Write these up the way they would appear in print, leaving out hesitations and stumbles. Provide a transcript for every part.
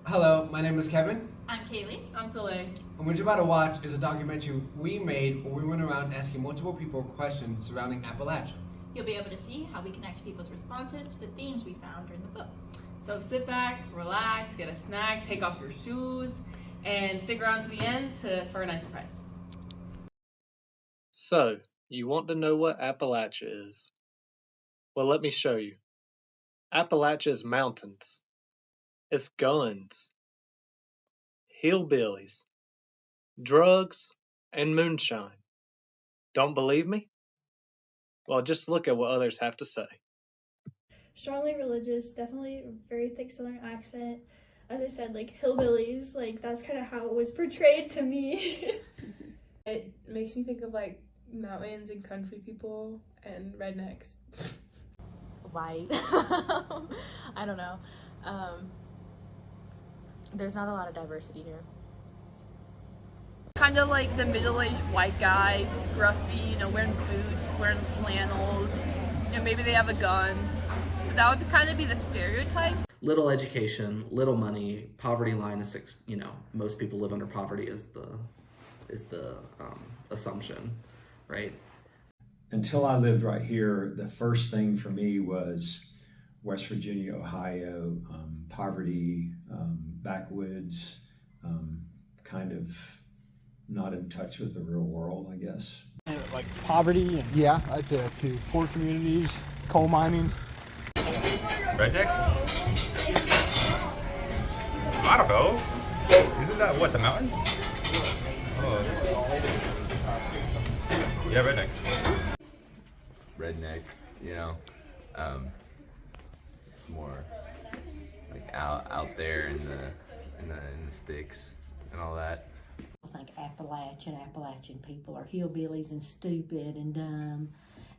Hello, my name is Kevin, I'm Kaylee. I'm Soleil. and what you're about to watch is a documentary we made where we went around asking multiple people questions surrounding Appalachia. You'll be able to see how we connect people's responses to the themes we found during the book. So sit back, relax, get a snack, take off your shoes, and stick around to the end for a nice surprise. So, you want to know what Appalachia is? Well, let me show you. Appalachia is mountains. It's guns, hillbillies, drugs, and moonshine. Don't believe me? Well, just look at what others have to say. Strongly religious, definitely a very thick southern accent. As I said, like hillbillies, like that's kind of how it was portrayed to me. It makes me think of like mountains and country people and rednecks. White. I don't know. There's not a lot of diversity here. Kind of like the middle-aged white guys, scruffy, wearing boots, wearing flannels, maybe they have a gun. That would kind of be the stereotype. Little education, little money, poverty line is, most people live under poverty is the assumption, right? Until I lived right here, the first thing for me was West Virginia, Ohio, poverty, backwoods, kind of not in touch with the real world, I guess. Like poverty, and yeah, I'd say that too. Poor communities, coal mining. Redneck? I don't know. Isn't that what, the mountains? Oh. Yeah, redneck. Redneck, it's more like out there in the sticks and all that. I think Appalachian people are hillbillies and stupid and dumb,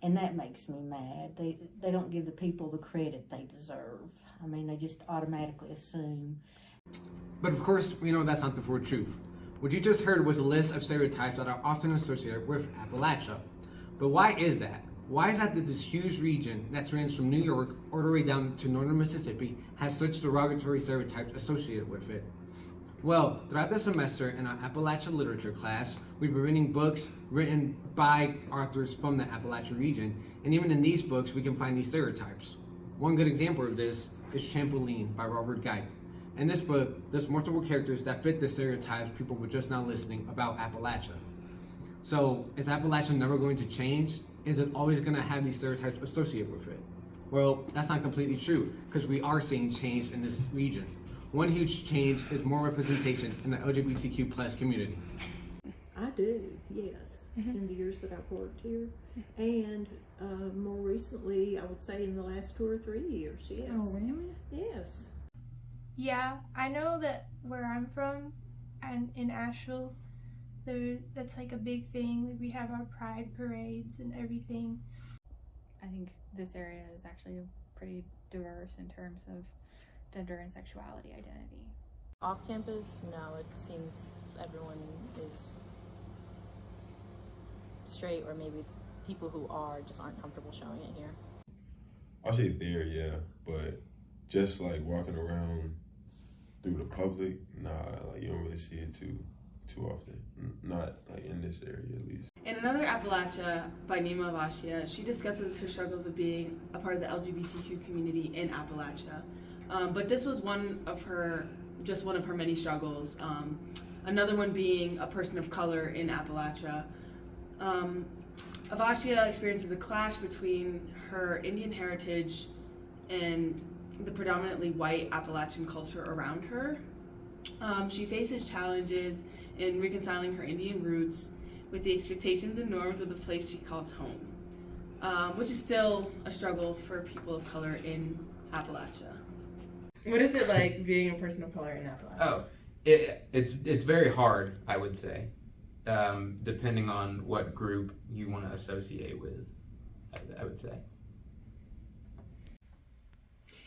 and that makes me mad. They don't give the people the credit they deserve. I mean, they just automatically assume. But of course, we know that's not the full truth. What you just heard was a list of stereotypes that are often associated with Appalachia. But why is that? Why is that this huge region that spans from New York all the way down to northern Mississippi has such derogatory stereotypes associated with it? Well, throughout the semester in our Appalachian literature class, we've been reading books written by authors from the Appalachian region, and even in these books, we can find these stereotypes. One good example of this is Trampoline by Robert Geith. In this book, there's multiple characters that fit the stereotypes people were just now listening about Appalachia. So, is Appalachia never going to change? Is it always going to have these stereotypes associated with it? Well, that's not completely true, because we are seeing change in this region. One huge change is more representation in the LGBTQ plus community. I do, yes, in the years that I've worked here. And more recently, I would say in the last 2 or 3 years, yes. Oh, really? Yes. Yeah, I know that where I'm from, and in Asheville, that's like a big thing. Like we have our pride parades and everything. I think this area is actually pretty diverse in terms of gender and sexuality identity. Off campus, no, it seems everyone is straight, or maybe people who are just aren't comfortable showing it here. I say there, yeah, but just like walking around through the public, nah, like you don't really see it too often. Not like in this area at least. In another Appalachia by Nima Avashia, she discusses her struggles of being a part of the LGBTQ community in Appalachia. But this was one of her many struggles. Another one being a person of color in Appalachia. Avashia experiences a clash between her Indian heritage and the predominantly white Appalachian culture around her. She faces challenges in reconciling her Indian roots with the expectations and norms of the place she calls home, which is still a struggle for people of color in Appalachia. What is it like being a person of color in Appalachia? Oh, it's very hard, I would say, depending on what group you want to associate with, I would say.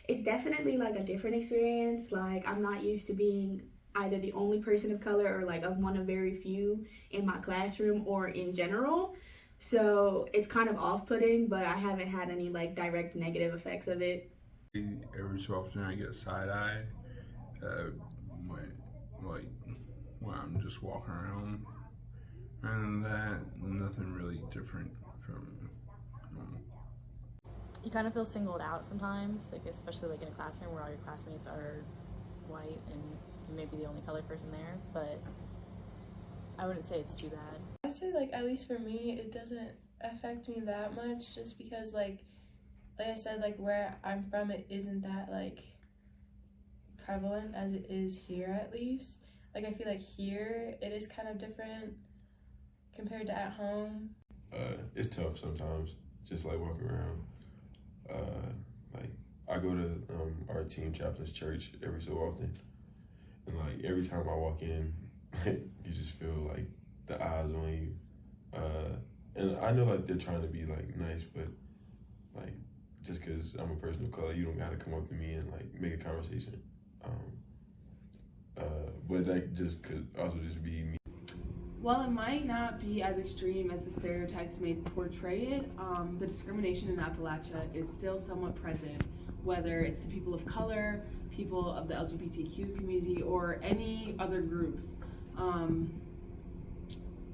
It's definitely like a different experience. Like I'm not used to being either the only person of color or like one of very few in my classroom or in general. So it's kind of off-putting, but I haven't had any like direct negative effects of it. Every so often I get side-eye. when I'm just walking around, and that nothing really different from normal. You kind of feel singled out sometimes, like especially like in a classroom where all your classmates are white and you may be the only colored person there, but I wouldn't say it's too bad. I'd say like at least for me it doesn't affect me that much, just because like I said, like where I'm from it isn't that like prevalent as it is here at least. Like I feel like here it is kind of different compared to at home. It's tough sometimes, just like walking around. Like I go to our team chaplain's church every so often, and like every time I walk in, you just feel like the eyes on you. And I know like they're trying to be like nice, but like just because I'm a person of color, you don't gotta come up to me and like make a conversation. But that just could also just be me. While it might not be as extreme as the stereotypes may portray it, the discrimination in Appalachia is still somewhat present, whether it's the people of color, people of the LGBTQ community, or any other groups.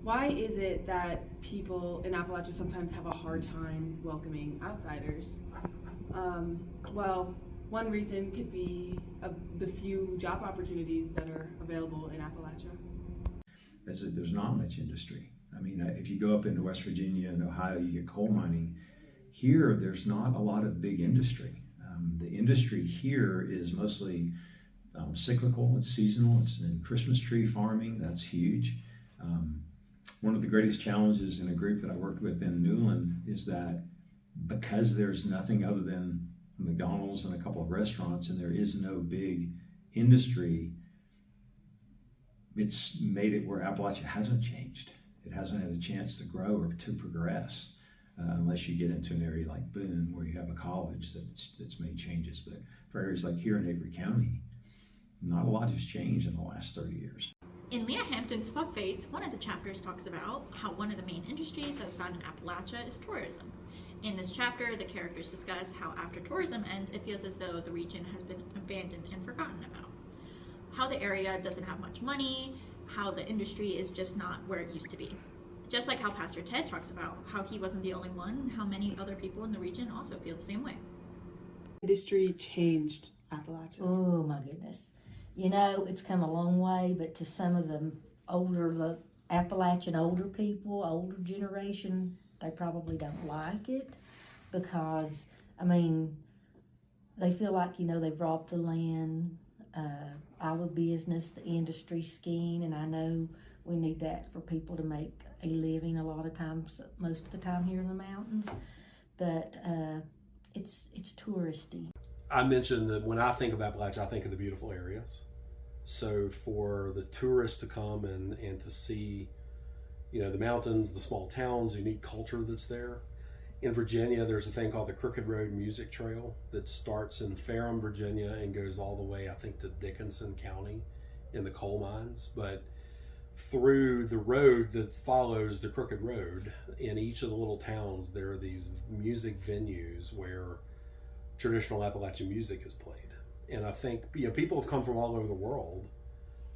Why is it that people in Appalachia sometimes have a hard time welcoming outsiders? Well, one reason could be the few job opportunities that are available in Appalachia. There's not much industry. I mean, if you go up into West Virginia and Ohio, you get coal mining. Here, there's not a lot of big industry. The industry here is mostly cyclical, it's seasonal, it's in Christmas tree farming, that's huge. One of the greatest challenges in a group that I worked with in Newland is that because there's nothing other than McDonald's and a couple of restaurants and there is no big industry, it's made it where Appalachia hasn't changed. It hasn't had a chance to grow or to progress unless you get into an area like Boone where you have a college that's made changes. But for areas like here in Avery County, not a lot has changed in the last 30 years. In Leah Hampton's Fuckface, one of the chapters talks about how one of the main industries that's found in Appalachia is tourism. In this chapter, the characters discuss how after tourism ends, it feels as though the region has been abandoned and forgotten about. How the area doesn't have much money, how the industry is just not where it used to be. Just like how Pastor Ted talks about how he wasn't the only one, how many other people in the region also feel the same way. Industry changed Appalachia. Oh my goodness. You know, it's come a long way, but to some of the Appalachian older people, older generation, they probably don't like it because, I mean, they feel like, you know, they've robbed the land, all the business, the industry scheme, and I know we need that for people to make a living a lot of times, most of the time here in the mountains, but it's touristy. I mentioned that when I think of Appalachia, I think of the beautiful areas. So for the tourists to come and to see, you know, the mountains, the small towns, the unique culture that's there. In Virginia, there's a thing called the Crooked Road Music Trail that starts in Ferrum, Virginia, and goes all the way, I think, to Dickinson County in the coal mines. But through the road that follows the Crooked Road, in each of the little towns, there are these music venues where traditional Appalachian music is played. And I think, you know, people have come from all over the world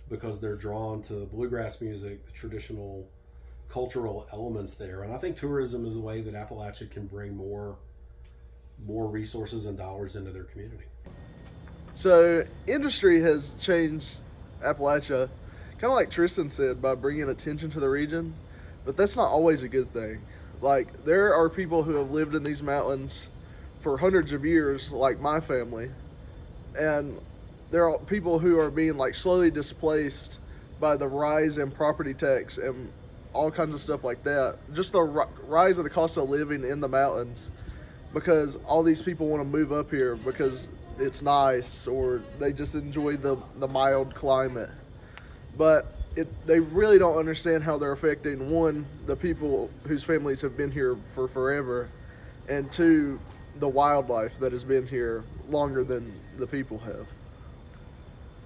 because they're drawn to bluegrass music, the traditional cultural elements there. And I think tourism is a way that Appalachia can bring more resources and dollars into their community. So industry has changed Appalachia, kind of like Tristan said, by bringing attention to the region, but that's not always a good thing. Like, there are people who have lived in these mountains for hundreds of years, like my family, and there are people who are being like slowly displaced by the rise in property tax and all kinds of stuff like that. Just the rise of the cost of living in the mountains, because all these people want to move up here because it's nice or they just enjoy the mild climate. But they really don't understand how they're affecting, one, the people whose families have been here for forever, and two, the wildlife that has been here longer than the people have.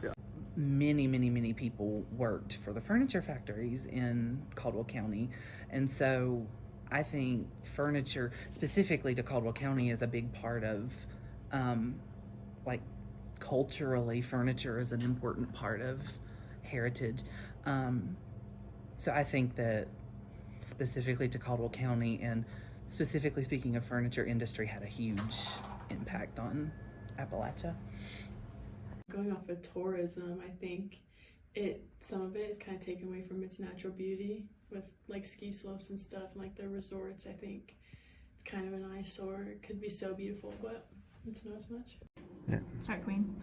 Yeah. Many people worked for the furniture factories in Caldwell County, and so I think furniture specifically to Caldwell County is a big part of like culturally, furniture is an important part of heritage. So I think that specifically to Caldwell County, and specifically speaking of furniture industry, had a huge impact on Appalachia. Going off of tourism, I think some of it is kind of taken away from its natural beauty with like ski slopes and stuff, and like the resorts. I think it's kind of an eyesore. It could be so beautiful, but it's not as much. Yeah. Sorry, Queen.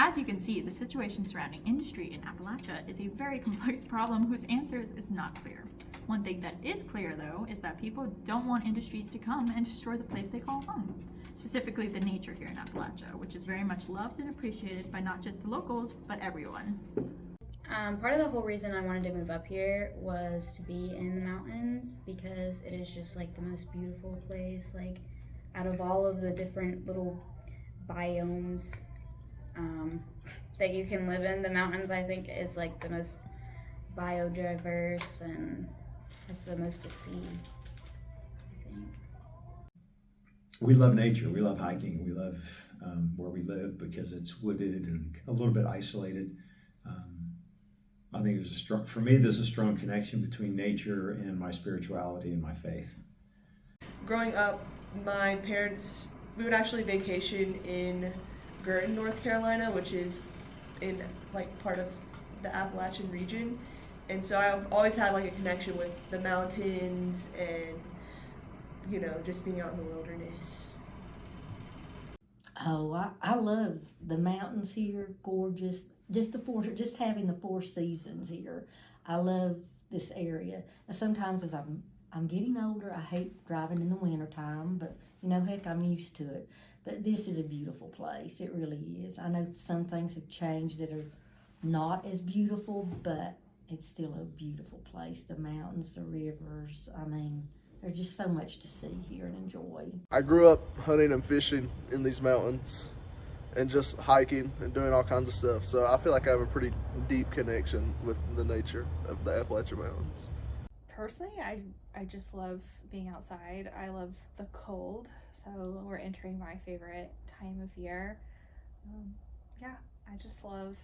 As you can see, the situation surrounding industry in Appalachia is a very complex problem whose answers is not clear. One thing that is clear, though, is that people don't want industries to come and destroy the place they call home. Specifically the nature here in Appalachia, which is very much loved and appreciated by not just the locals, but everyone. Part of the whole reason I wanted to move up here was to be in the mountains, because it is just like the most beautiful place. Like, out of all of the different little biomes that you can live in, the mountains I think is like the most biodiverse and has the most to see, I think. We love nature, we love hiking, we love where we live because it's wooded and a little bit isolated. I think for me, there's a strong connection between nature and my spirituality and my faith. Growing up, my parents, we would actually vacation in Girton, North Carolina, which is in like part of the Appalachian region. And so I've always had like a connection with the mountains and, you know, just being out in the wilderness. Oh, I love the mountains here, gorgeous. Just having the 4 seasons here. I love this area. Now, sometimes as I'm getting older, I hate driving in the wintertime, but you know, heck, I'm used to it. But this is a beautiful place. It really is. I know some things have changed that are not as beautiful, but it's still a beautiful place. The mountains, the rivers, I mean, there's just so much to see here and enjoy. I grew up hunting and fishing in these mountains and just hiking and doing all kinds of stuff. So I feel like I have a pretty deep connection with the nature of the Appalachian Mountains. Personally, I just love being outside. I love the cold, so we're entering my favorite time of year. Yeah, I just love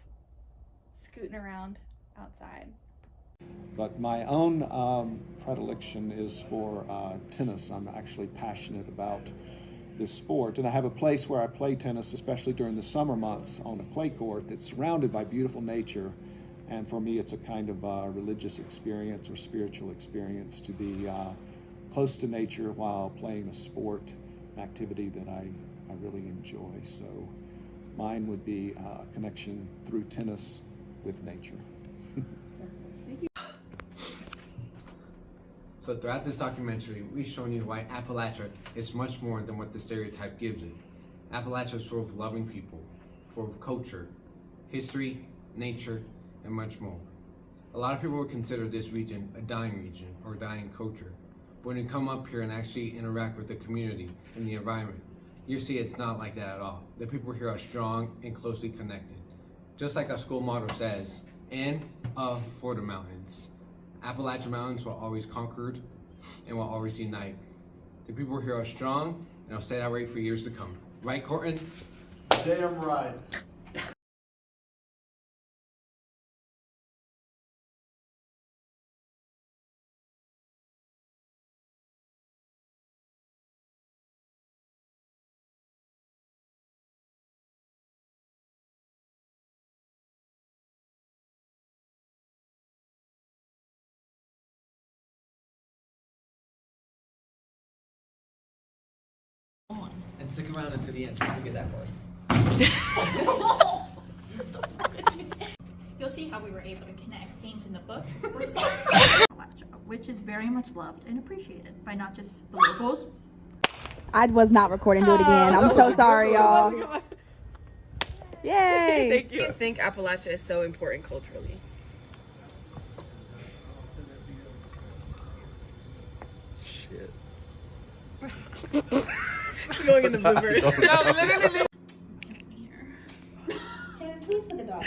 scooting around outside. But my own predilection is for tennis. I'm actually passionate about this sport, and I have a place where I play tennis, especially during the summer months, on a clay court that's surrounded by beautiful nature. And for me, it's a kind of religious experience or spiritual experience to be close to nature while playing a sport, an activity that I really enjoy. So mine would be a connection through tennis with nature. So throughout this documentary, we've shown you why Appalachia is much more than what the stereotype gives it. Appalachia is full of loving people, full of culture, history, nature, and much more. A lot of people would consider this region a dying region or dying culture. But when you come up here and actually interact with the community and the environment, you see it's not like that at all. The people here are strong and closely connected. Just like our school motto says, in, for the mountains. Appalachian Mountains will always conquer and will always unite. The people here are strong and will stay that way for years to come. Right, Courtney? Damn right. And stick around until the end. Try to get that part. You'll see how we were able to connect themes in the books with Appalachia, which is very much loved and appreciated by not just the locals. I was not recording. Do it again. I'm so sorry, y'all. Yay! Thank you. I think Appalachia is so important culturally. Shit. Going in the bloopers. No, literally. Please put the dog.